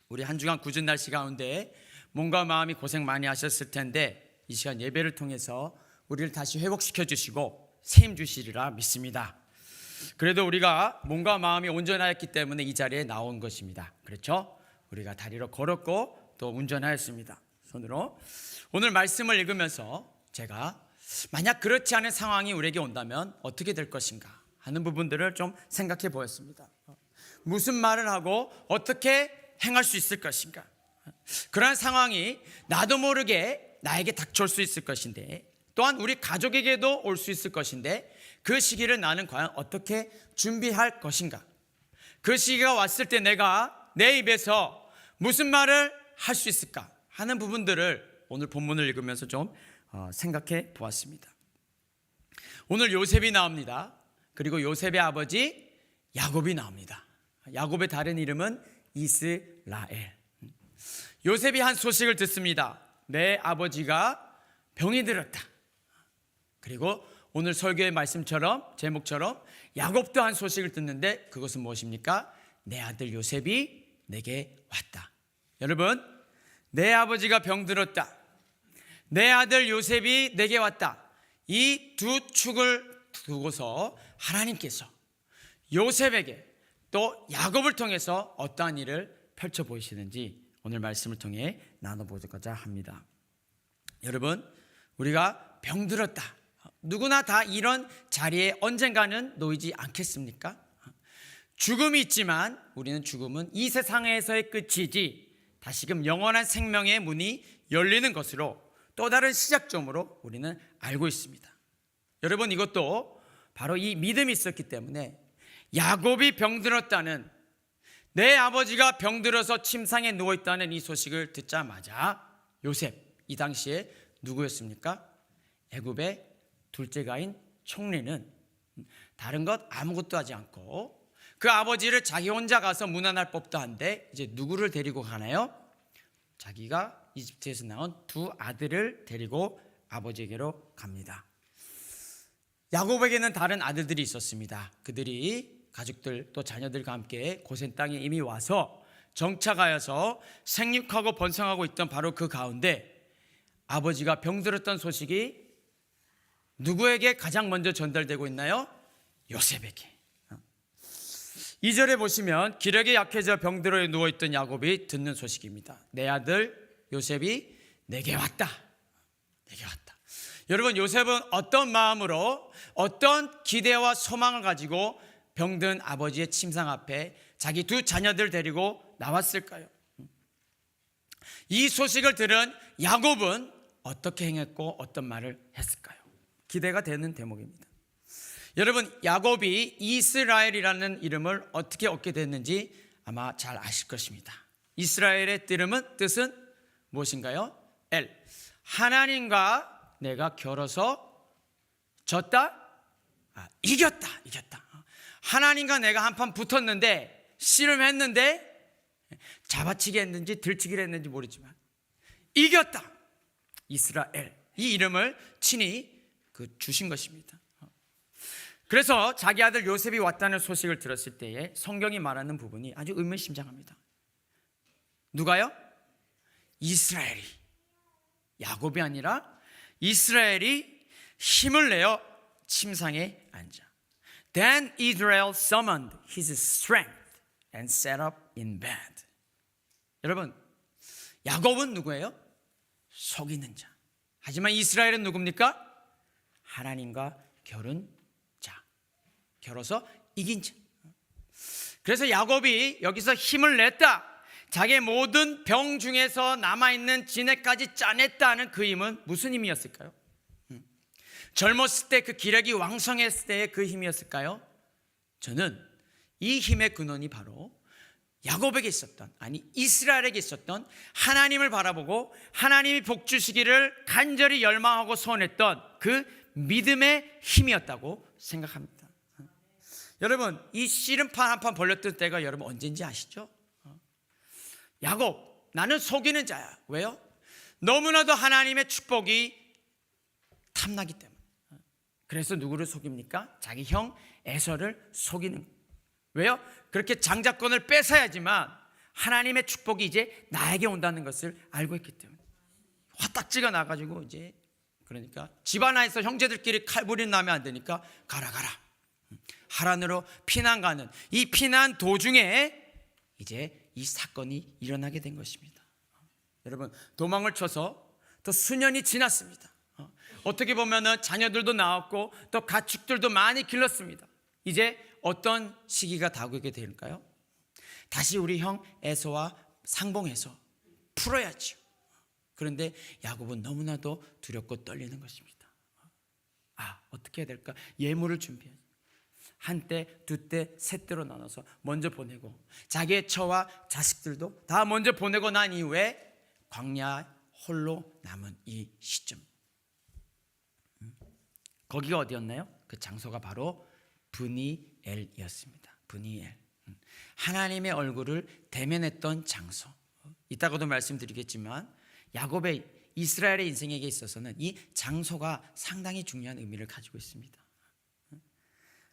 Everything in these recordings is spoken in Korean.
우리 한 주간 굳은 날씨 가운데 몸과 마음이 고생 많이 하셨을 텐데 이 시간 예배를 통해서 우리를 다시 회복시켜 주시고 세임 주시리라 믿습니다. 그래도 우리가 몸과 마음이 온전하였기 때문에 이 자리에 나온 것입니다. 그렇죠? 우리가 다리로 걸었고 또 운전하였습니다. 손으로. 오늘 말씀을 읽으면서 제가 만약 그렇지 않은 상황이 우리에게 온다면 어떻게 될 것인가 하는 부분들을 좀 생각해 보았습니다. 무슨 말을 하고 어떻게 행할 수 있을 것인가. 그러한 상황이 나도 모르게 나에게 닥쳐올 수 있을 것인데 또한 우리 가족에게도 올 수 있을 것인데 그 시기를 나는 과연 어떻게 준비할 것인가. 그 시기가 왔을 때 내가 내 입에서 무슨 말을 할 수 있을까 하는 부분들을 오늘 본문을 읽으면서 좀 생각해 보았습니다. 오늘 요셉이 나옵니다. 그리고 요셉의 아버지 야곱이 나옵니다. 야곱의 다른 이름은 이스라엘. 요셉이 한 소식을 듣습니다. 내 아버지가 병이 들었다. 그리고 오늘 설교의 말씀처럼 제목처럼 야곱도 한 소식을 듣는데 그것은 무엇입니까? 내 아들 요셉이 내게 왔다. 여러분, 내 아버지가 병들었다. 내 아들 요셉이 내게 왔다. 이 두 축을 두고서 하나님께서 요셉에게 또 야곱을 통해서 어떠한 일을 펼쳐 보이시는지 오늘 말씀을 통해 나눠보고자 합니다. 여러분, 우리가 병들었다. 누구나 다 이런 자리에 언젠가는 놓이지 않겠습니까? 죽음이 있지만 우리는 죽음은 이 세상에서의 끝이지 다시금 영원한 생명의 문이 열리는 것으로 또 다른 시작점으로 우리는 알고 있습니다. 여러분, 이것도 바로 이 믿음이 있었기 때문에 야곱이 병들었다는, 내 아버지가 병들어서 침상에 누워있다는 이 소식을 듣자마자 요셉, 이 당시에 누구였습니까? 애굽의 둘째가인 총리는 다른 것 아무것도 하지 않고 그 아버지를 자기 혼자 가서 문안할 법도 한데 이제 누구를 데리고 가나요? 자기가 이집트에서 나온 두 아들을 데리고 아버지에게로 갑니다. 야곱에게는 다른 아들들이 있었습니다. 그들이 가족들 또 자녀들과 함께 고센 땅에 이미 와서 정착하여서 생육하고 번성하고 있던 바로 그 가운데 아버지가 병들었던 소식이 누구에게 가장 먼저 전달되고 있나요? 요셉에게. 2절에 보시면 기력이 약해져 병들어 누워있던 야곱이 듣는 소식입니다. 내 아들 요셉이 내게 왔다. 내게 왔다. 여러분, 요셉은 어떤 마음으로 어떤 기대와 소망을 가지고 병든 아버지의 침상 앞에 자기 두 자녀들 데리고 나왔을까요? 이 소식을 들은 야곱은 어떻게 행했고 어떤 말을 했을까요? 기대가 되는 대목입니다. 여러분, 야곱이 이스라엘이라는 이름을 어떻게 얻게 됐는지 아마 잘 아실 것입니다. 이스라엘의 뜻은 무엇인가요? 엘, 하나님과 내가 겨뤄서 졌다? 이겼다. 하나님과 내가 한판 붙었는데, 씨름했는데 잡아치기 했는지 들치기를 했는지 모르지만 이겼다. 이스라엘, 이 이름을 친히 주신 것입니다. 그래서 자기 아들 요셉이 왔다는 소식을 들었을 때에 성경이 말하는 부분이 아주 의미심장합니다. 누가요? 이스라엘이, 야곱이 아니라 이스라엘이 힘을 내어 침상에 앉아. Then Israel summoned his strength and sat up in bed. 여러분, 야곱은 누구예요? 속이는 자. 하지만 이스라엘은 누굽니까? 하나님과 겨룬 자, 겨뤄서 이긴 자. 그래서 야곱이 여기서 힘을 냈다. 자기의 모든 병 중에서 남아있는 진액까지 짜냈다는 그 힘은 무슨 힘이었을까요? 젊었을 때 그 기력이 왕성했을 때의 그 힘이었을까요? 저는 이 힘의 근원이 바로 야곱에게 있었던, 아니 이스라엘에게 있었던 하나님을 바라보고 하나님이 복 주시기를 간절히 열망하고 소원했던 그 믿음의 힘이었다고 생각합니다. 여러분, 이 씨름판 한 판 벌렸던 때가 여러분 언제인지 아시죠? 야곱, 나는 속이는 자야. 왜요? 너무나도 하나님의 축복이 탐나기 때문에. 그래서 누구를 속입니까? 자기 형 에서를 속이는. 왜요? 그렇게 장자권을 뺏어야지만 하나님의 축복이 이제 나에게 온다는 것을 알고 있기 때문에 화딱지가 나가지고 이제 그러니까 집안에서 형제들끼리 칼부림 나면 안 되니까 가라 하란으로 피난 가는 이 피난 도중에 이제 이 사건이 일어나게 된 것입니다. 여러분, 도망을 쳐서 또 수년이 지났습니다. 어떻게 보면은 자녀들도 낳았고 또 가축들도 많이 길렀습니다. 이제 어떤 시기가 다가오게 될까요? 다시 우리 형 에서와 상봉해서 풀어야죠. 그런데 야곱은 너무나도 두렵고 떨리는 것입니다. 어떻게 해야 될까? 예물을 준비해요. 한때, 두때, 셋대로 나눠서 먼저 보내고 자기의 처와 자식들도 다 먼저 보내고 난 이후에 광야 홀로 남은 이 시점, 거기가 어디였나요? 그 장소가 바로 브니엘이었습니다. 브니엘, 하나님의 얼굴을 대면했던 장소. 이따가도 말씀드리겠지만 야곱의 이스라엘의 인생에게 있어서는 이 장소가 상당히 중요한 의미를 가지고 있습니다.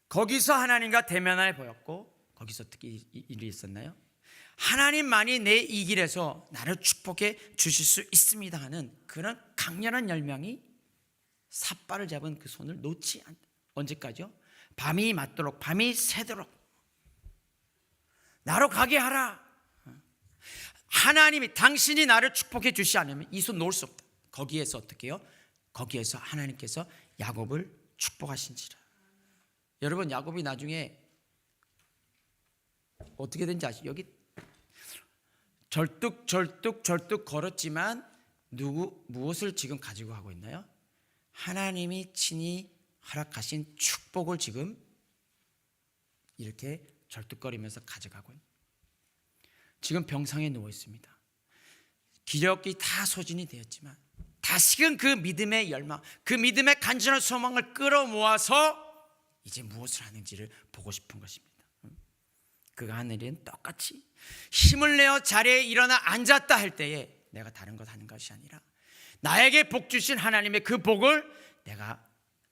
거기서 하나님과 대면을 보였고 거기서 어떻게 일이 있었나요? 하나님만이 내 이 길에서 나를 축복해 주실 수 있습니다 하는 그런 강렬한 열망이 삿발을 잡은 그 손을 놓지 않다. 언제까지요? 밤이 맞도록, 밤이 새도록 나로 가게 하라. 하나님이, 당신이 나를 축복해 주시지 않으면 이 손 놓을 수 없다. 거기에서 어떻게 해요? 거기에서 하나님께서 야곱을 축복하신지라. 여러분, 야곱이 나중에 어떻게 된지 아시죠? 여기 절뚝 걸었지만 무엇을 지금 가지고 하고 있나요? 하나님이 친히 허락하신 축복을 지금 이렇게 절뚝거리면서 가져가고 있는. 지금 병상에 누워 있습니다. 기력이 다 소진이 되었지만 다시금 그 믿음의 열망, 그 믿음의 간절한 소망을 끌어모아서 이제 무엇을 하는지를 보고 싶은 것입니다. 그가 하는 일은 똑같이 힘을 내어 자리에 일어나 앉았다 할 때에 내가 다른 것 하는 것이 아니라 나에게 복 주신 하나님의 그 복을 내가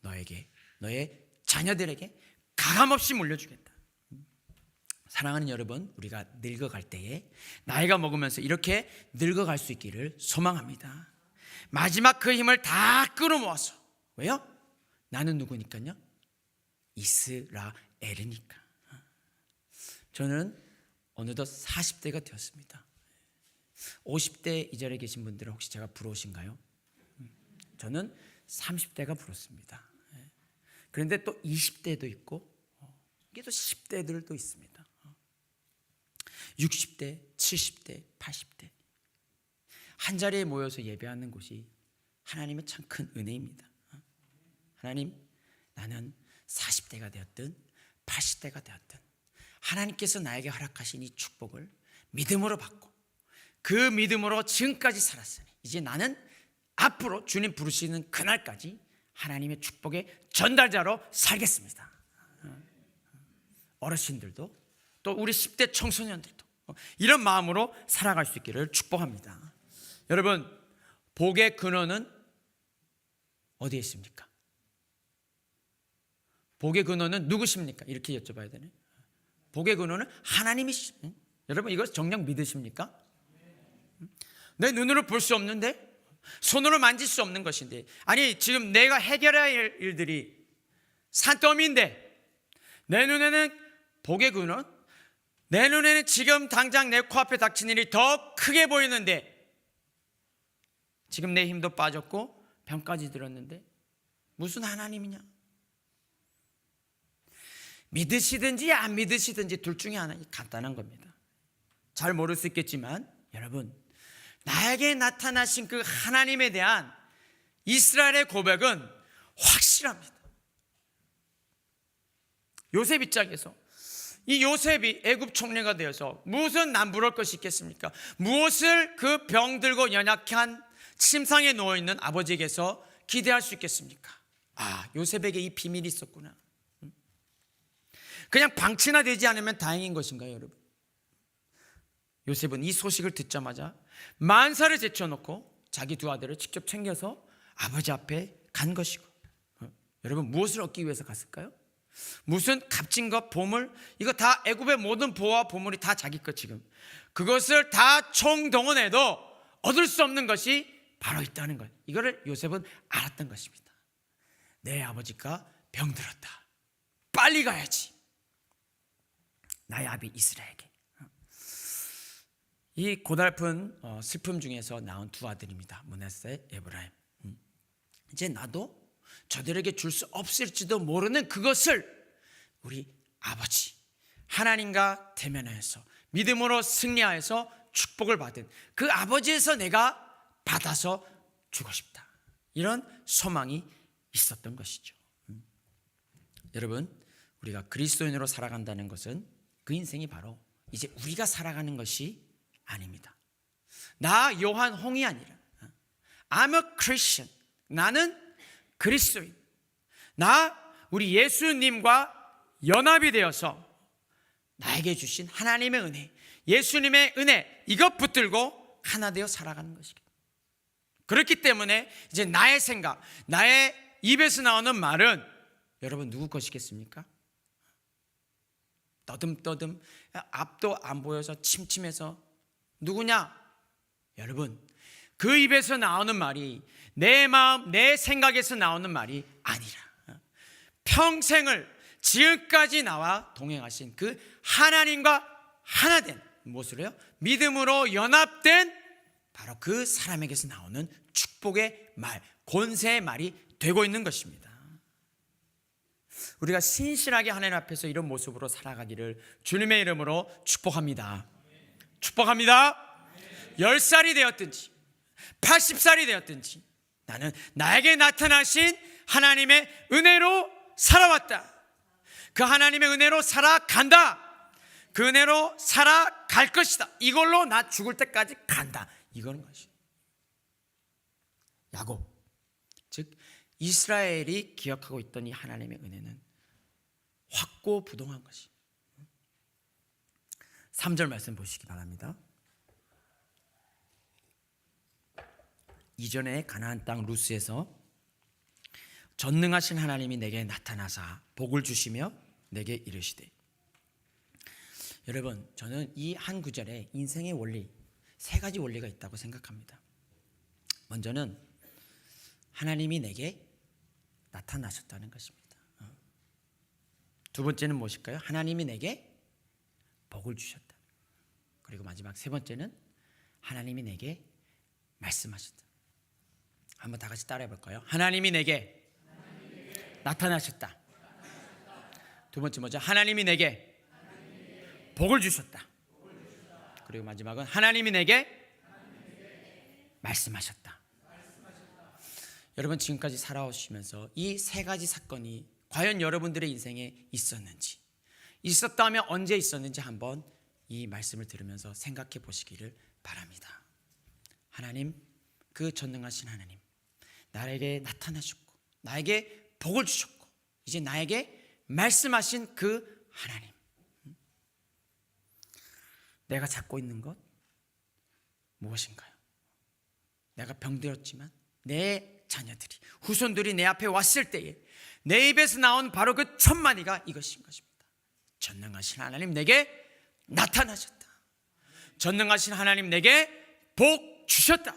너에게, 너의 자녀들에게 가감없이 물려주겠다. 사랑하는 여러분, 우리가 늙어갈 때에 나이가 먹으면서 이렇게 늙어갈 수 있기를 소망합니다. 마지막 그 힘을 다 끌어모아서. 왜요? 나는 누구니까요? 이스라엘이니까. 저는 어느덧 40대가 되었습니다. 50대 이 자리에 계신 분들은 혹시 제가 부러우신가요? 저는 30대가 부럽습니다. 그런데 또 20대도 있고 이게 또 10대들도 있습니다. 60대, 70대, 80대 한 자리에 모여서 예배하는 곳이 하나님의 참 큰 은혜입니다. 하나님, 나는 40대가 되었든 80대가 되었든 하나님께서 나에게 허락하신 이 축복을 믿음으로 받고 그 믿음으로 지금까지 살았으니 이제 나는 앞으로 주님 부르시는 그날까지 하나님의 축복의 전달자로 살겠습니다. 어르신들도 또 우리 10대 청소년들도 이런 마음으로 살아갈 수 있기를 축복합니다. 여러분, 복의 근원은 어디에 있습니까? 복의 근원은 누구십니까? 이렇게 여쭤봐야 되네. 복의 근원은 하나님이시. 여러분, 이걸 정녕 믿으십니까? 내 눈으로 볼 수 없는데, 손으로 만질 수 없는 것인데, 아니 지금 내가 해결해야 할 일들이 산더미인데 내 눈에는 복의 근원, 내 눈에는 지금 당장 내 코앞에 닥친 일이 더 크게 보이는데 지금 내 힘도 빠졌고 병까지 들었는데 무슨 하나님이냐? 믿으시든지 안 믿으시든지 둘 중에 하나, 간단한 겁니다. 잘 모를 수 있겠지만 여러분, 나에게 나타나신 그 하나님에 대한 이스라엘의 고백은 확실합니다. 요셉 입장에서 이 요셉이 애굽 총리가 되어서 무슨 남부러울 것이 있겠습니까? 무엇을 그 병들고 연약한 침상에 누워있는 아버지에게서 기대할 수 있겠습니까? 요셉에게 이 비밀이 있었구나. 그냥 방치나 되지 않으면 다행인 것인가요, 여러분? 요셉은 이 소식을 듣자마자 만사를 제쳐놓고 자기 두 아들을 직접 챙겨서 아버지 앞에 간 것이고, 여러분, 무엇을 얻기 위해서 갔을까요? 무슨 값진 것, 보물, 이거 다 애굽의 모든 보화와 보물이 다 자기 것. 지금 그것을 다 총동원해도 얻을 수 없는 것이 바로 있다는 것. 이거를 요셉은 알았던 것입니다. 내 아버지가 병들었다. 빨리 가야지. 나의 아비 이스라엘에게. 이 고달픈 슬픔 중에서 낳은 두 아들입니다. 므낫세, 에브라임. 이제 나도 저들에게 줄 수 없을지도 모르는 그것을 우리 아버지 하나님과 대면하여서 믿음으로 승리하여서 축복을 받은 그 아버지에서 내가 받아서 주고 싶다. 이런 소망이 있었던 것이죠. 여러분, 우리가 그리스도인으로 살아간다는 것은 그 인생이 바로 이제 우리가 살아가는 것이 아닙니다. 나 요한 홍이 아니라 I'm a Christian. 나는 그리스도인. 나 우리 예수님과 연합이 되어서 나에게 주신 하나님의 은혜, 예수님의 은혜, 이것 붙들고 하나 되어 살아가는 것이겠다. 그렇기 때문에 이제 나의 생각, 나의 입에서 나오는 말은 여러분 누구 것이겠습니까? 떠듬떠듬 앞도 안 보여서 침침해서 누구냐? 여러분, 그 입에서 나오는 말이 내 마음, 내 생각에서 나오는 말이 아니라 평생을 지금까지 나와 동행하신 그 하나님과 하나된 무엇으로요? 믿음으로 연합된 바로 그 사람에게서 나오는 축복의 말, 권세의 말이 되고 있는 것입니다. 우리가 신실하게 하나님 앞에서 이런 모습으로 살아가기를 주님의 이름으로 축복합니다. 축복합니다. 10살이 되었든지 80살이 되었든지 나는 나에게 나타나신 하나님의 은혜로 살아왔다. 그 하나님의 은혜로 살아간다. 그 은혜로 살아갈 것이다. 이걸로 나 죽을 때까지 간다. 이거는 것이 야곱, 즉 이스라엘이 기억하고 있던 이 하나님의 은혜는 확고부동한 것이. 3절 말씀 보시기 바랍니다. 이전에 가나안 땅 루스에서 전능하신 하나님이 내게 나타나사 복을 주시며 내게 이르시되. 여러분, 저는 이 한 구절에 인생의 원리, 세 가지 원리가 있다고 생각합니다. 먼저는 하나님이 내게 나타나셨다는 것입니다. 두 번째는 무엇일까요? 하나님이 내게 복을 주셨다. 그리고 마지막 세 번째는 하나님이 내게 말씀하셨다. 한번 다 같이 따라해 볼까요? 하나님이 내게 나타나셨다. 두 번째 뭐죠? 하나님이 내게 복을 주셨다. 그리고 마지막은 하나님이 내게 말씀하셨다. 여러분, 지금까지 살아오시면서 이 세 가지 사건이 과연 여러분들의 인생에 있었는지, 있었다면 언제 있었는지 한번 이 말씀을 들으면서 생각해 보시기를 바랍니다. 하나님, 그 전능하신 하나님, 나에게 나타나셨고 나에게 복을 주셨고 이제 나에게 말씀하신 그 하나님, 내가 찾고 있는 것 무엇인가요? 내가 병들었지만 내 자녀들이, 후손들이 내 앞에 왔을 때에 내 입에서 나온 바로 그 첫 마디가 이것인 것입니다. 전능하신 하나님 내게 나타나셨다. 전능하신 하나님 내게 복 주셨다.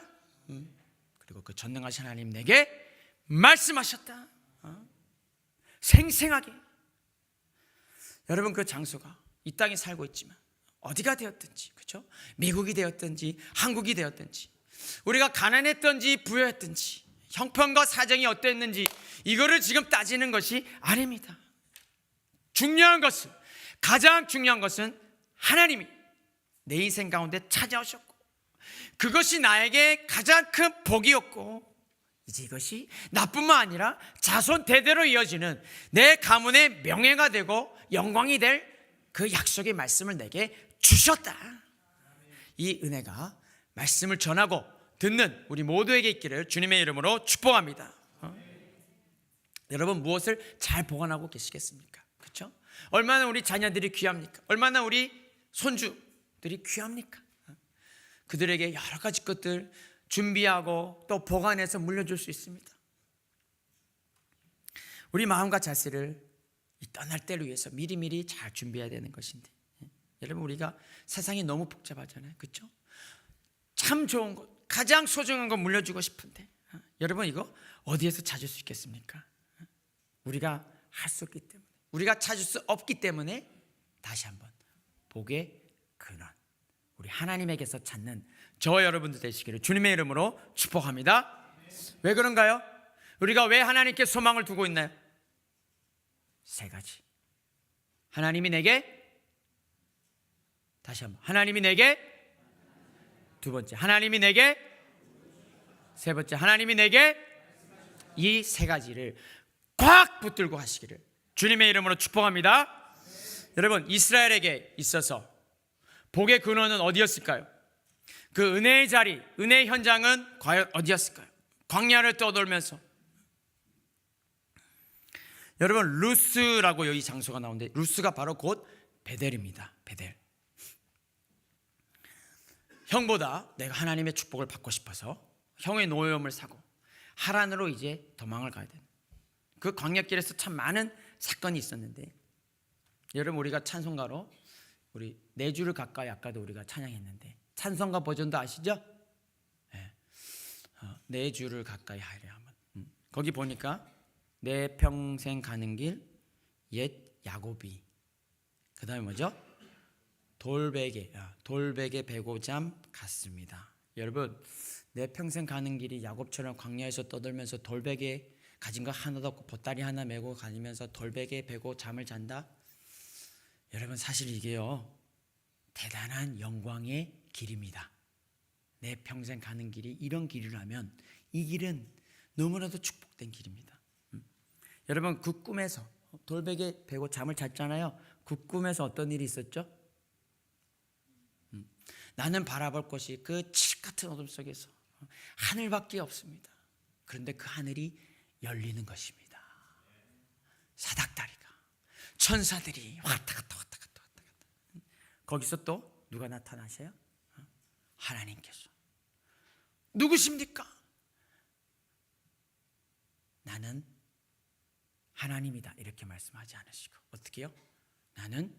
그리고 그 전능하신 하나님 내게 말씀하셨다. 생생하게. 여러분, 그 장소가 이 땅에 살고 있지만 어디가 되었든지, 그렇죠? 미국이 되었든지 한국이 되었든지, 우리가 가난했든지 부유했든지, 형편과 사정이 어땠는지 이거를 지금 따지는 것이 아닙니다. 중요한 것은, 가장 중요한 것은 하나님이 내 인생 가운데 찾아오셨고 그것이 나에게 가장 큰 복이었고, 이제 이것이 나뿐만 아니라 자손 대대로 이어지는 내 가문의 명예가 되고 영광이 될 그 약속의 말씀을 내게 주셨다. 이 은혜가 말씀을 전하고 듣는 우리 모두에게 있기를 주님의 이름으로 축복합니다. 여러분, 무엇을 잘 보관하고 계시겠습니까? 그렇죠? 얼마나 우리 자녀들이 귀합니까? 얼마나 우리 손주들이 귀합니까? 그들에게 여러 가지 것들 준비하고 또 보관해서 물려줄 수 있습니다. 우리 마음과 자세를 이 떠날 때를 위해서 미리미리 잘 준비해야 되는 것인데, 여러분, 우리가 세상이 너무 복잡하잖아요, 그렇죠? 참 좋은 것, 가장 소중한 거 물려주고 싶은데 여러분, 이거 어디에서 찾을 수 있겠습니까? 우리가 할 수 없기 때문에, 우리가 찾을 수 없기 때문에 다시 한번 복의 근원, 우리 하나님에게서 찾는 저와 여러분들 되시기를 주님의 이름으로 축복합니다. 왜 그런가요? 우리가 왜 하나님께 소망을 두고 있나요? 세 가지. 하나님이 내게, 다시 한번, 하나님이 내게, 두 번째, 하나님이 내게, 세 번째, 하나님이 내게, 이 세 가지를 꽉 붙들고 하시기를 주님의 이름으로 축복합니다. 여러분, 이스라엘에게 있어서 복의 근원은 어디였을까요? 그 은혜의 자리, 은혜의 현장은 과연 어디였을까요? 광야를 떠돌면서, 여러분, 루스라고 여기 장소가 나오는데, 루스가 바로 곧 베델입니다. 베델. 형보다 내가 하나님의 축복을 받고 싶어서 형의 노여움을 사고 하란으로 이제 도망을 가야 되는, 그 광야길에서 참 많은 사건이 있었는데, 여러분, 우리가 찬송가로 우리 내 주를 가까이, 아까도 우리가 찬양했는데 찬송가 버전도 아시죠? 네. 내 주를 가까이 하려 하면, 거기 보니까 내 평생 가는 길 옛 야곱이, 그 다음에 뭐죠? 돌베개 베고잠 같습니다. 여러분, 내 평생 가는 길이 야곱처럼 광야에서 떠들면서 돌베개 가진 거 하나도 없고 보따리 하나 메고 다니면서 돌베개 베고 잠을 잔다? 여러분, 사실 이게요, 대단한 영광의 길입니다. 내 평생 가는 길이 이런 길이라면 이 길은 너무나도 축복된 길입니다. 여러분, 그 꿈에서 돌베개 베고 잠을 잤잖아요. 그 꿈에서 어떤 일이 있었죠? 나는 바라볼 것이 그 칠흑 같은 어둠 속에서 하늘밖에 없습니다. 그런데 그 하늘이 열리는 것입니다. 사닥다리가, 천사들이 왔다 갔다 왔다 갔다 왔다 갔다. 거기서 또 누가 나타나세요? 하나님께서. 누구십니까? 나는 하나님이다, 이렇게 말씀하지 않으시고 어떻게 해요? 나는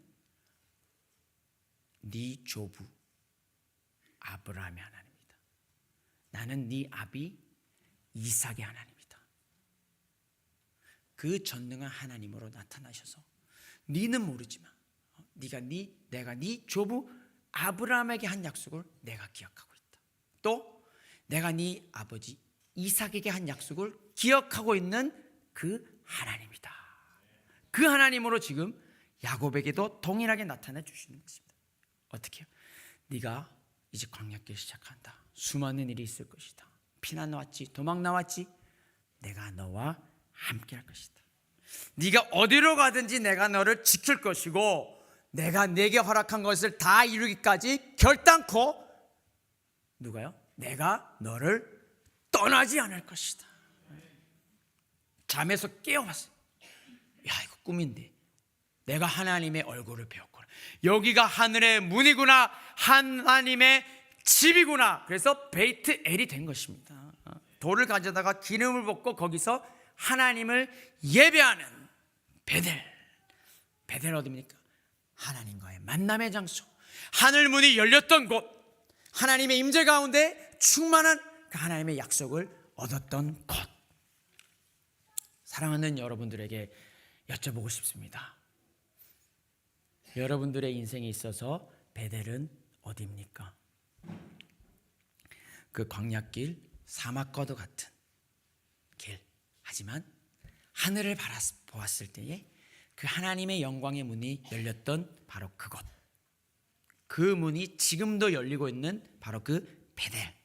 네 조부 아브라함의 하나님이다. 나는 네 아비 이삭의 하나님이다. 그 전능한 하나님으로 나타나셔서 네는 모르지만 내가 네 조부 아브라함에게 한 약속을 내가 기억하고 있다. 또 내가 네 아버지 이삭에게 한 약속을 기억하고 있는 그 하나님이다. 그 하나님으로 지금 야곱에게도 동일하게 나타내 주시는 것입니다. 어떻게 해요? 네가 이제 광야길 시작한다. 수많은 일이 있을 것이다. 피난 나왔지, 도망 나왔지, 내가 너와 함께 할 것이다. 네가 어디로 가든지 내가 너를 지킬 것이고, 내가 내게 허락한 것을 다 이루기까지 결단코, 누가요? 내가 너를 떠나지 않을 것이다. 잠에서 깨어봤어요. 야, 이거 꿈인데 내가 하나님의 얼굴을 배웠구나. 여기가 하늘의 문이구나, 하나님의 집이구나. 그래서 베이트 엘이 된 것입니다. 돌을 가져다가 기름을 붓고 거기서 하나님을 예배하는 베델. 베델 어디입니까? 하나님과의 만남의 장소, 하늘 문이 열렸던 곳, 하나님의 임재 가운데 충만한 그 하나님의 약속을 얻었던 곳. 사랑하는 여러분들에게 여쭤보고 싶습니다. 여러분들의 인생에 있어서 베델은 어디입니까? 그 광야길, 사막과도 같은 길. 하지만 하늘을 바라보았을 때에 그 하나님의 영광의 문이 열렸던 바로 그곳. 그 문이 지금도 열리고 있는 바로 그 베델.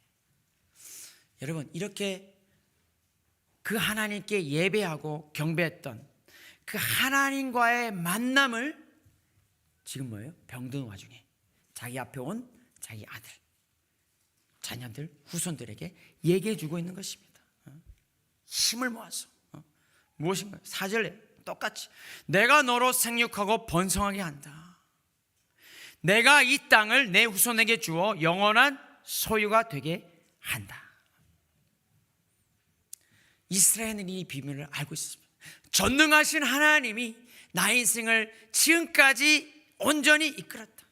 여러분, 이렇게 그 하나님께 예배하고 경배했던 그 하나님과의 만남을 지금 뭐예요? 병든 와중에 자기 앞에 온 자기 아들, 자녀들, 후손들에게 얘기해 주고 있는 것입니다. 힘을 모아서 무엇인가요? 4절에 똑같이 내가 너로 생육하고 번성하게 한다. 내가 이 땅을 내 후손에게 주어 영원한 소유가 되게 한다. 이스라엘은 이 비밀을 알고 있습니다. 전능하신 하나님이 나의 인생을 지금까지 온전히 이끌었다.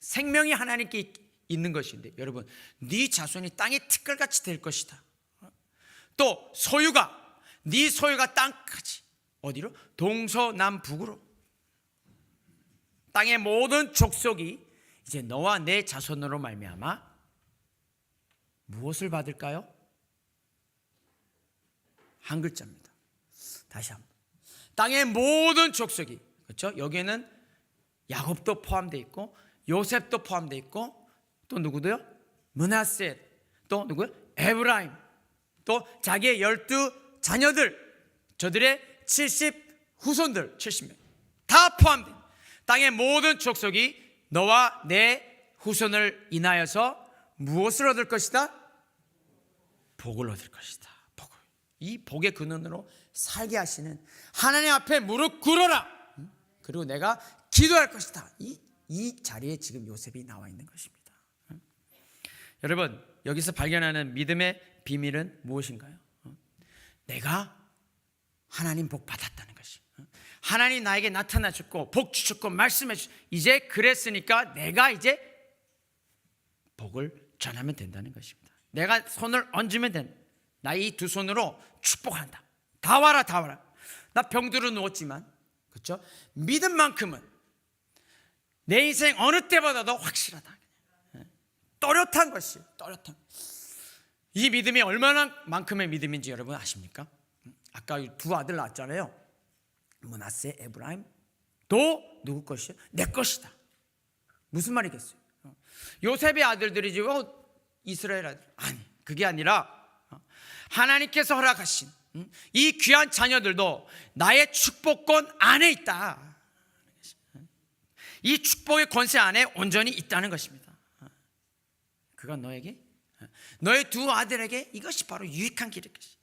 생명이 하나님께 있는 것인데 여러분, 네 자손이 땅의 티끌같이 될 것이다. 또 네 소유가 땅까지 어디로? 동서남북으로 땅의 모든 족속이 이제 너와 내 자손으로 말미암아 무엇을 받을까요? 한 글자입니다. 다시 한번. 땅의 모든 족속이, 그렇죠? 여기에는 야곱도 포함되어 있고 요셉도 포함되어 있고 또 누구도요? 므낫세, 또 누구요? 에브라임, 또 자기의 12 자녀들, 저들의 70 후손들 70명 다 포함된 땅의 모든 족속이 너와 내 후손을 인하여서 무엇을 얻을 것이다? 복을 얻을 것이다. 복을. 이 복의 근원으로 살게 하시는 하나님 앞에 무릎 꿇어라. 그리고 내가 기도할 것이다. 이 자리에 지금 요셉이 나와 있는 것입니다. 여러분, 여기서 발견하는 믿음의 비밀은 무엇인가요? 내가 하나님 복 받았다는 것이, 하나님 나에게 나타나 주셨고 복 주셨고 말씀해 주셨고 이제 그랬으니까 내가 이제 복을 전하면 된다는 것입니다. 내가 손을 얹으면 된다. 나 이 두 손으로 축복한다. 다 와라, 다 와라. 나 병들어 누웠지만, 그렇죠? 믿음만큼은 내 인생 어느 때보다도 확실하다. 또렷한 것이에요. 또렷한. 이 믿음이 얼마나 만큼의 믿음인지 여러분 아십니까? 아까 두 아들 낳았잖아요. 므낫세, 에브라임. 또 누구 것이요? 내 것이다. 무슨 말이겠어요? 요셉의 아들들이지 이스라엘 아들. 아니, 그게 아니라 하나님께서 허락하신 이 귀한 자녀들도 나의 축복권 안에 있다. 이 축복의 권세 안에 온전히 있다는 것입니다. 그건 너의 두 아들에게 이것이 바로 유익한 길일 것이다.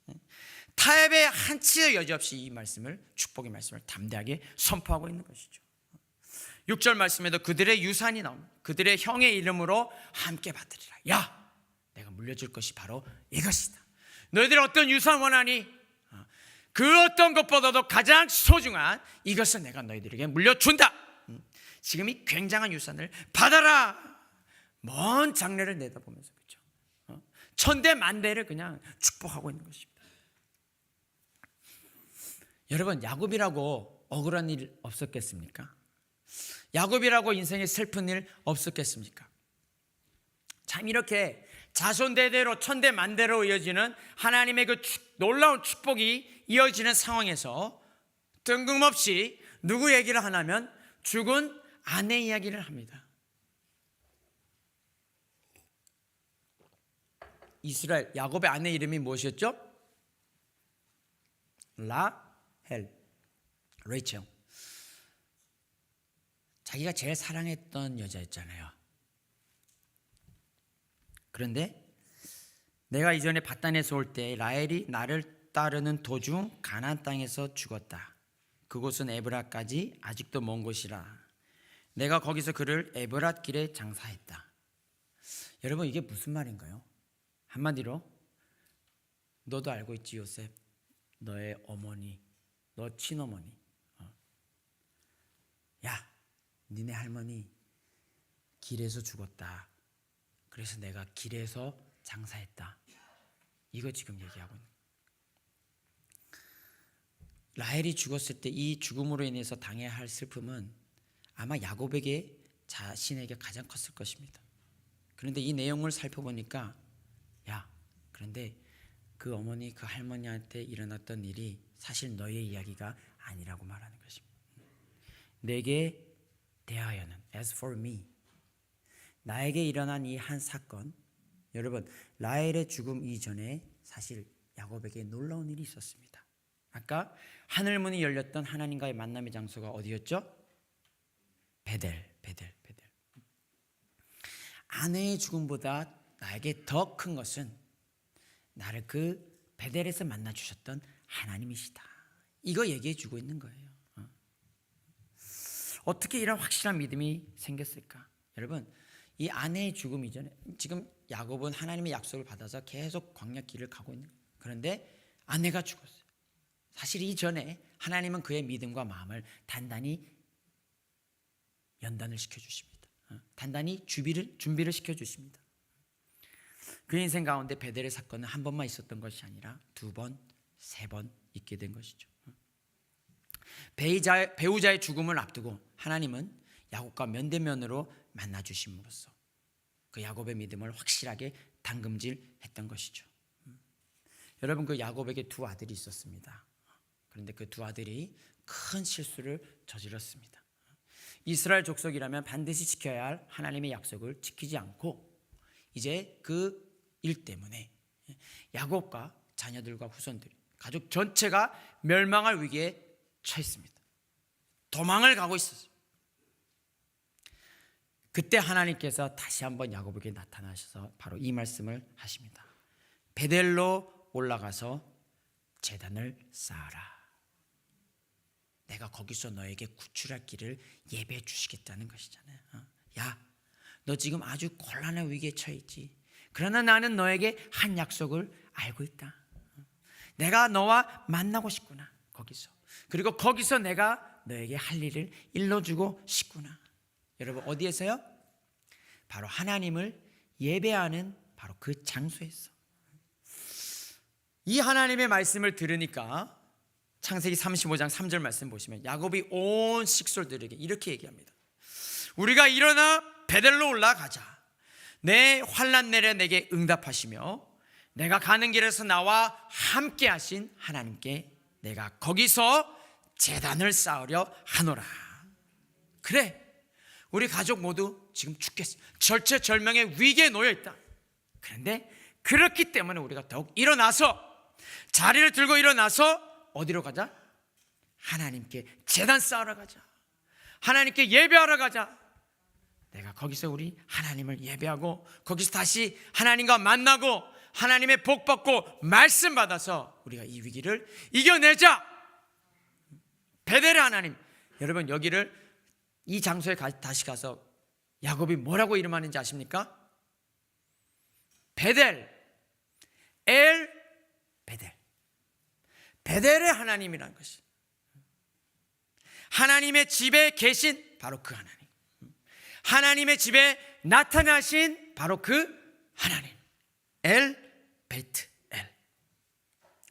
타협의 한치의 여지 없이 이 말씀을, 축복의 말씀을 담대하게 선포하고 있는 것이죠. 6절 말씀에도 그들의 유산이 나옵니다. 그들의 형의 이름으로 함께 받으리라. 야, 내가 물려줄 것이 바로 이것이다. 너희들 어떤 유산 원하니? 그 어떤 것보다도 가장 소중한 이것을 내가 너희들에게 물려준다. 지금 이 굉장한 유산을 받아라. 먼 장래를 내다보면서, 그렇죠? 천대 만대를 그냥 축복하고 있는 것입니다. 여러분, 야곱이라고 억울한 일 없었겠습니까? 야곱이라고 인생에 슬픈 일 없었겠습니까? 참 이렇게 자손대대로 천대 만대로 이어지는 하나님의 그 놀라운 축복이 이어지는 상황에서 뜬금없이 누구 얘기를 하냐면 죽은 아내 이야기를 합니다. 이스라엘 야곱의 아내 이름이 무엇이었죠? 라헬, 레이첼. 자기가 제일 사랑했던 여자였잖아요. 그런데 내가 이전에 밧단에서 올 때 라헬이 나를 따르는 도중 가나안 땅에서 죽었다. 그곳은 에브라까지 아직도 먼 곳이라. 내가 거기서 그를 에브랏 길에 장사했다. 여러분, 이게 무슨 말인가요? 한마디로 너도 알고 있지, 요셉. 너의 어머니, 너 친어머니, 야, 니네 할머니 길에서 죽었다. 그래서 내가 길에서 장사했다. 이거 지금 얘기하고 있는. 라헬이 죽었을 때 이 죽음으로 인해서 당해야 할 슬픔은 아마 야곱에게 자신에게 가장 컸을 것입니다. 그런데 이 내용을 살펴보니까, 야, 그런데 그 어머니, 그 할머니한테 일어났던 일이 사실 너의 이야기가 아니라고 말하는 것입니다. 내게 대하여는, as for me, 나에게 일어난 이 한 사건, 여러분, 라헬의 죽음 이전에 사실 야곱에게 놀라운 일이 있었습니다. 아까 하늘문이 열렸던 하나님과의 만남의 장소가 어디였죠? 베델. 아내의 죽음보다 나에게 더 큰 것은 나를 그 베델에서 만나 주셨던 하나님이시다. 이거 얘기해 주고 있는 거예요. 어떻게 이런 확실한 믿음이 생겼을까? 여러분, 이 아내의 죽음 이전에 지금 야곱은 하나님의 약속을 받아서 계속 광야 길을 가고 있는 거예요. 그런데 아내가 죽었어요. 사실 이전에 하나님은 그의 믿음과 마음을 단단히 연단을 시켜주십니다. 단단히 준비를 시켜주십니다. 그 인생 가운데 베델의 사건은 한 번만 있었던 것이 아니라 2번, 3번 있게 된 것이죠. 배우자의 죽음을 앞두고 하나님은 야곱과 면대면으로 만나 주심으로써 그 야곱의 믿음을 확실하게 담금질했던 것이죠. 여러분, 그 야곱에게 2 아들이 있었습니다. 그런데 그 2 아들이 큰 실수를 저질렀습니다. 이스라엘 족속이라면 반드시 지켜야 할 하나님의 약속을 지키지 않고 이제 그 일 때문에 야곱과 자녀들과 후손들, 가족 전체가 멸망할 위기에 처했습니다. 도망을 가고 있었어요. 그때 하나님께서 다시 한번 야곱에게 나타나셔서 바로 이 말씀을 하십니다. 베델로 올라가서 제단을 쌓아라. 내가 거기서 너에게 구출할 길을 예배해 주시겠다는 것이잖아요. 야, 너 지금 아주 곤란한 위기에 처해 있지. 그러나 나는 너에게 한 약속을 알고 있다. 내가 너와 만나고 싶구나, 거기서. 그리고 거기서 내가 너에게 할 일을 일러주고 싶구나. 여러분, 어디에서요? 바로 하나님을 예배하는 바로 그 장소에서. 이 하나님의 말씀을 들으니까 창세기 35장 3절 말씀 보시면 야곱이 온 식솔들에게 이렇게 얘기합니다. 우리가 일어나 베델로 올라가자. 내 환난 내려 내게 응답하시며 내가 가는 길에서 나와 함께 하신 하나님께 내가 거기서 제단을 쌓으려 하노라. 그래, 우리 가족 모두 지금 죽겠어. 절체절명의 위기에 놓여 있다. 그런데 그렇기 때문에 우리가 더욱 일어나서, 자리를 들고 일어나서 어디로 가자? 하나님께 제단 쌓으러 가자. 하나님께 예배하러 가자. 내가 거기서 우리 하나님을 예배하고 거기서 다시 하나님과 만나고 하나님의 복 받고 말씀 받아서 우리가 이 위기를 이겨내자. 베델의 하나님. 여러분, 여기를 이 장소에 다시 가서 야곱이 뭐라고 이름하는지 아십니까? 베델, 엘 베델. 베델의 하나님이라는 것이, 하나님의 집에 계신 바로 그 하나님, 하나님의 집에 나타나신 바로 그 하나님, 엘 베트 엘.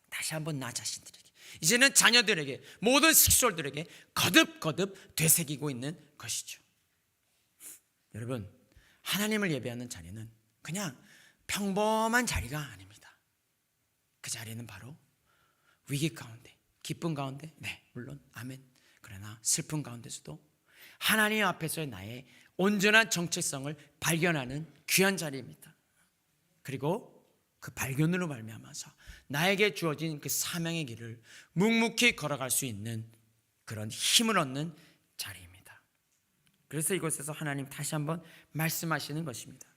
다시 한번 나 자신들에게, 이제는 자녀들에게, 모든 식솔들에게 거듭거듭 되새기고 있는 것이죠. 여러분, 하나님을 예배하는 자리는 그냥 평범한 자리가 아닙니다. 그 자리는 바로 위기 가운데, 기쁨 가운데, 네, 물론 아멘, 그러나 슬픔 가운데서도 하나님 앞에서의 나의 온전한 정체성을 발견하는 귀한 자리입니다. 그리고 그 발견으로 말미암아서 나에게 주어진 그 사명의 길을 묵묵히 걸어갈 수 있는 그런 힘을 얻는 자리입니다. 그래서 이곳에서 하나님 다시 한번 말씀하시는 것입니다.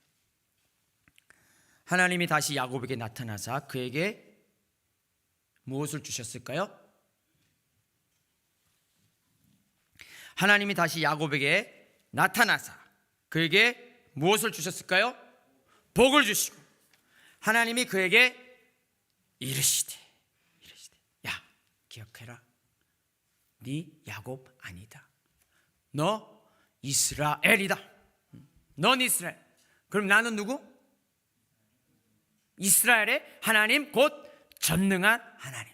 하나님이 다시 야곱에게 나타나사 그에게 무엇을 주셨을까요? 하나님이 다시 야곱에게 나타나사 그에게 무엇을 주셨을까요? 복을 주시고 하나님이 그에게 이르시되 야, 기억해라. 네 야곱 아니다. 너 이스라엘이다. 넌 이스라엘. 그럼 나는 누구? 이스라엘의 하나님, 곧 전능한 하나님.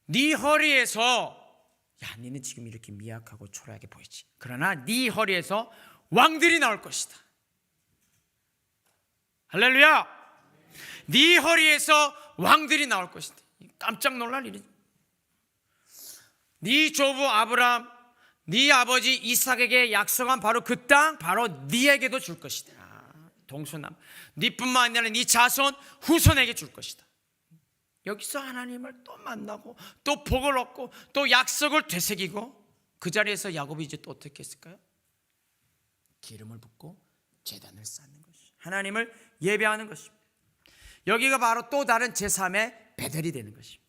네 허리에서, 야, 너는 지금 이렇게 미약하고 초라하게 보이지. 그러나 네 허리에서 왕들이 나올 것이다. 할렐루야. 네 허리에서 왕들이 나올 것이다. 깜짝 놀랄 일이지. 네 조부 아브라함, 네 아버지 이삭에게 약속한 바로 그 땅, 바로 네에게도 줄 것이다. 동서남, 네뿐만 아니라 네 자손 후손에게 줄 것이다. 여기서 하나님을 또 만나고 또 복을 얻고 또 약속을 되새기고, 그 자리에서 야곱이 이제 또 어떻게 했을까요? 기름을 붓고 제단을 쌓는 것이, 하나님을 예배하는 것입니다. 여기가 바로 또 다른 제3의 베델이 되는 것입니다.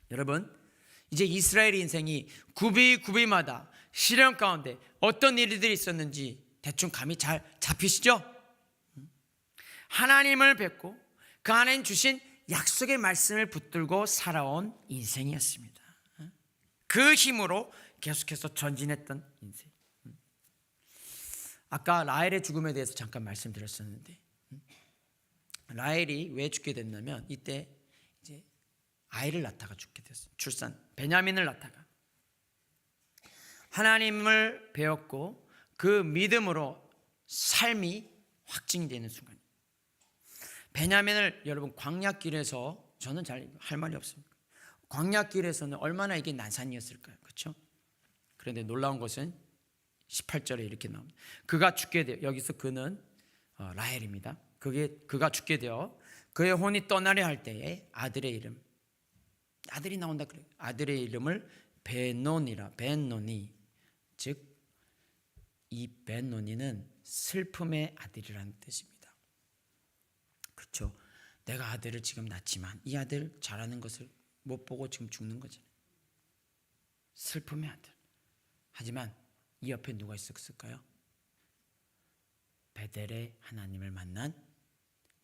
여러분, 이제 이스라엘의 인생이 구비마다 시련 가운데 어떤 일들이 있었는지 대충 감이 잘 잡히시죠? 하나님을 뵙고 그 안에 주신 약속의 말씀을 붙들고 살아온 인생이었습니다. 그 힘으로 계속해서 전진했던 인생. 아까 라헬의 죽음에 대해서 잠깐 말씀드렸었는데, 라헬이 왜 죽게 됐냐면 이때 이제 아이를 낳다가 죽게 됐어요. 출산, 베냐민을 낳다가. 하나님을 배웠고 그 믿음으로 삶이 확증되는 순간. 베냐민을 여러분 광야길에서, 저는 잘 할 말이 없습니다. 광야길에서는 얼마나 이게 난산이었을까요? 그렇죠? 그런데 놀라운 것은 18절에 이렇게 나옵니다. 그가 죽게 되어, 여기서 그는 라헬입니다. 그가 죽게 되어 그의 혼이 떠나려 할 때에 아들이 나온다 그래요. 아들의 이름을 벤노니, 즉 이 벤노니는 슬픔의 아들이라는 뜻입니다. 그렇죠? 내가 아들을 지금 낳지만 이 아들 자라는 것을 못 보고 지금 죽는 거잖아요. 슬픔의 아들. 하지만 이 옆에 누가 있었을까요? 베델의 하나님을 만난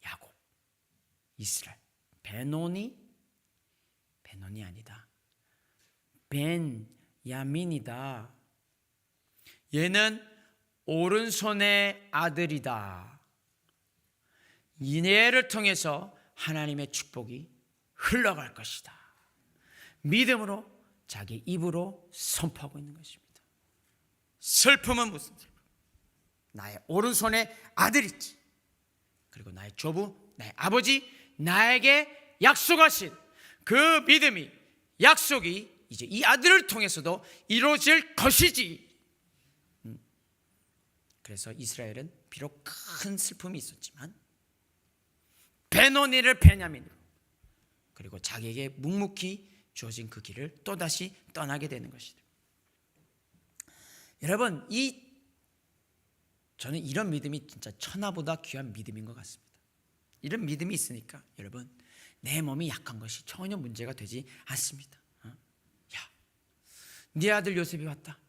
야곱, 이스라엘. 베노니 아니다. 벤야민이다. 얘는 오른손의 아들이다. 얘를 통해서 하나님의 축복이 흘러갈 것이다. 믿음으로 자기 입으로 선포하고 있는 것입니다. 슬픔은 무슨 슬픔? 나의 오른손에 아들이 있지. 그리고 나의 조부, 나의 아버지, 나에게 약속하신 그 믿음이, 약속이 이제 이 아들을 통해서도 이루어질 것이지. 그래서 이스라엘은 비록 큰 슬픔이 있었지만 베노니를 베냐민으로, 그리고 자기에게 묵묵히 주어진 그 길을 또다시 떠나게 되는 것이다. 여러분, 저는 이런 믿음이 진짜 천하보다 귀한 믿음인 것 같습니다. 이런 믿음이 있으니까 여러분, 내 몸이 약한 것이 전혀 문제가 되지 않습니다. 야, 네 아들 요셉이 왔다.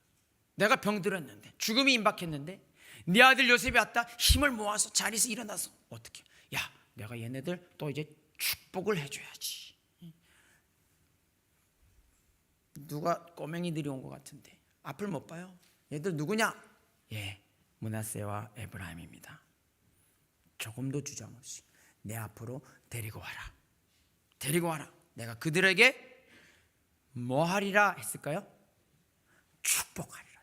내가 병들었는데, 죽음이 임박했는데 네 아들 요셉이 왔다. 힘을 모아서 자리에서 일어나서 어떻게? 야, 내가 얘네들 또 이제 축복을 해줘야지. 누가 꼬맹이들이 온 것 같은데 앞을 못 봐요. 얘들 누구냐? 예, 므낫세와 에브라임입니다. 조금도 주저 없이 내 앞으로 데리고 와라. 데리고 와라. 내가 그들에게 뭐 하리라 했을까요? 축복하리라.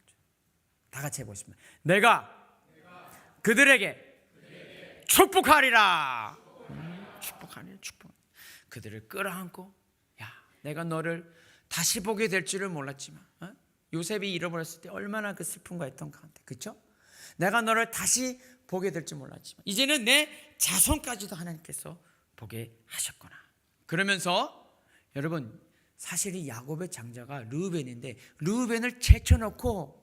다 같이 해보시면, 내가 그들에게 축복하리라. 축복하리라. 축복. 그들을 끌어안고, 야, 내가 너를 다시 보게 될 줄을 몰랐지만, 요셉이 잃어버렸을 때 얼마나 그 슬픔과 했던 가운데, 그렇죠? 내가 너를 다시 보게 될 줄 몰랐지만 이제는 내 자손까지도 하나님께서 보게 하셨구나. 그러면서 여러분, 사실 이 야곱의 장자가 르우벤인데 르우벤을 제쳐놓고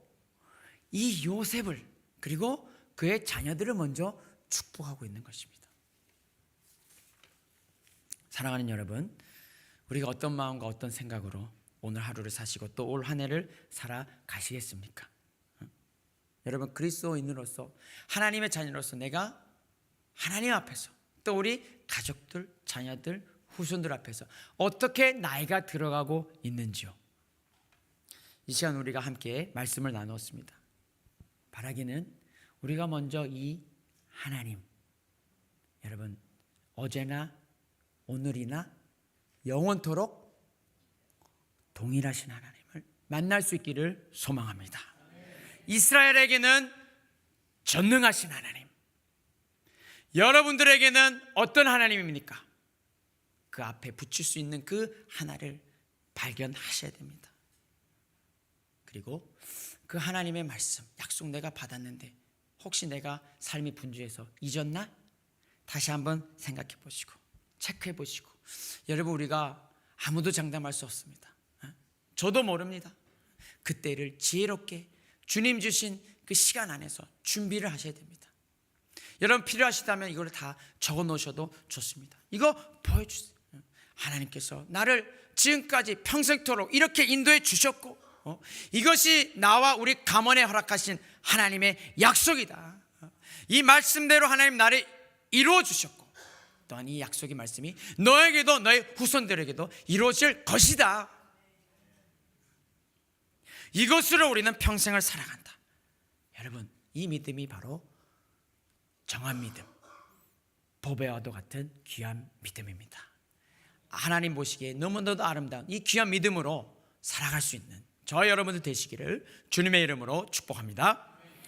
이 요셉을, 그리고 그의 자녀들을 먼저 축복하고 있는 것입니다. 사랑하는 여러분, 우리가 어떤 마음과 어떤 생각으로 오늘 하루를 사시고 또 올 한 해를 살아가시겠습니까? 여러분, 그리스도인으로서, 하나님의 자녀로서 내가 하나님 앞에서, 또 우리 가족들, 자녀들, 후손들 앞에서 어떻게 나이가 들어가고 있는지요. 이 시간 우리가 함께 말씀을 나누었습니다. 바라기는 우리가 먼저 이 하나님, 여러분, 어제나 오늘이나 영원토록 동일하신 하나님을 만날 수 있기를 소망합니다. 이스라엘에게는 전능하신 하나님, 여러분들에게는 어떤 하나님입니까? 그 앞에 붙일 수 있는 그 하나를 발견하셔야 됩니다. 그리고 그 하나님의 말씀, 약속 내가 받았는데 혹시 내가 삶이 분주해서 잊었나? 다시 한번 생각해 보시고 체크해 보시고. 여러분, 우리가 아무도 장담할 수 없습니다. 저도 모릅니다. 그때를 지혜롭게 주님 주신 그 시간 안에서 준비를 하셔야 됩니다. 여러분, 필요하시다면 이걸 다 적어 놓으셔도 좋습니다. 이거 보여주세요. 하나님께서 나를 지금까지 평생토록 이렇게 인도해 주셨고, 이것이 나와 우리 가문에 허락하신 하나님의 약속이다. 이 말씀대로 하나님 나를 이루어 주셨고, 또한 이 약속의 말씀이 너에게도 너의 후손들에게도 이루어질 것이다. 이것으로 우리는 평생을 살아간다. 여러분, 이 믿음이 바로 정한 믿음, 보배와도 같은 귀한 믿음입니다. 하나님 보시기에 너무나도 아름다운 이 귀한 믿음으로 살아갈 수 있는 저와 여러분들 되시기를 주님의 이름으로 축복합니다.